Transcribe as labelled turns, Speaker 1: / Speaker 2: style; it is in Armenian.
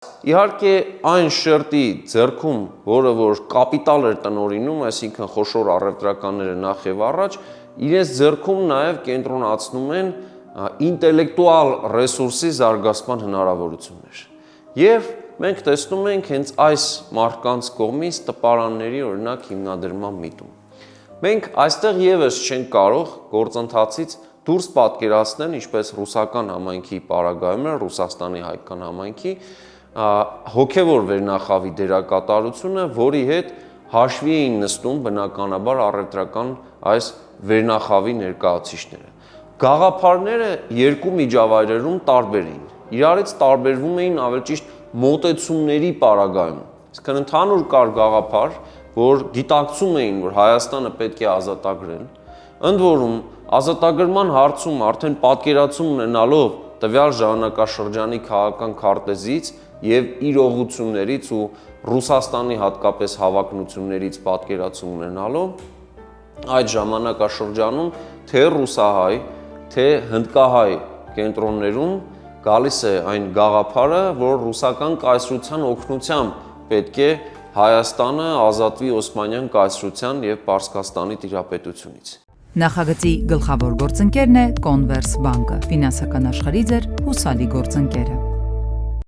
Speaker 1: Իհարկե այն շերտի ձեռքում, որը որ կապիտալ էր տնօրինում, այսինքն խոշոր առևտրականները նախ եւ առաջ, իրենց ձեռքում նաև կենտրոնացնում են ինտելեկտուալ ռեսուրսի զարգացման հնարավորություններ։ Եվ մենք տեսնում ենք հենց այս մարդկանց կողմից տպարանների օրինակ հիմնադրման միտում։ Մենք այստեղ եւս չենք կարող գործընթացից դուրս պատկերացնել, ինչպես ռուսական համայնքի պարագայում է, Ռուսաստանի հայկական համայնքի հոգևոր վերնախավի դերակատարությունը, որի հետ հաշվի էին նստում բնականաբար առևտրական այս վերնախավի ներկայացուցիչները։ Գաղափարները երկու միջավայրերում տարբեր էին։ Իրարից տարբերվում էին ավելի ճիշտ մոտեցումների պարագայում։ Իսկ ընդհանուր կար գաղափար, որ գիտակցում էին, որ Հայաստանը պետք է ազատագրել, ընդ որում ազատագրման հարցում արդեն պատկերացում ունենալով տվյալ ժամանակաշրջանի քաղաքական քարտեզից եւ իրողություններից ու Ռուսաստանի հատկապես հավակնություններից պատկերացում ունենալով այդ ժամանակաշրջանում թե ռուսահայ, թե հնդկահայ կենտրոններում գալիս է այն գաղափարը, որ ռուսական կայսրության օգնությամբ պետք է Հայաստանը ազատվի Օսմանյան կայսրության եւ Պարսկաստանի տիրապետությունից։
Speaker 2: Նախագծի գլխավոր գործընկերն է Converse բանկը, ֆինանսական աշխարհի ձեր հուսալի գործընկերը։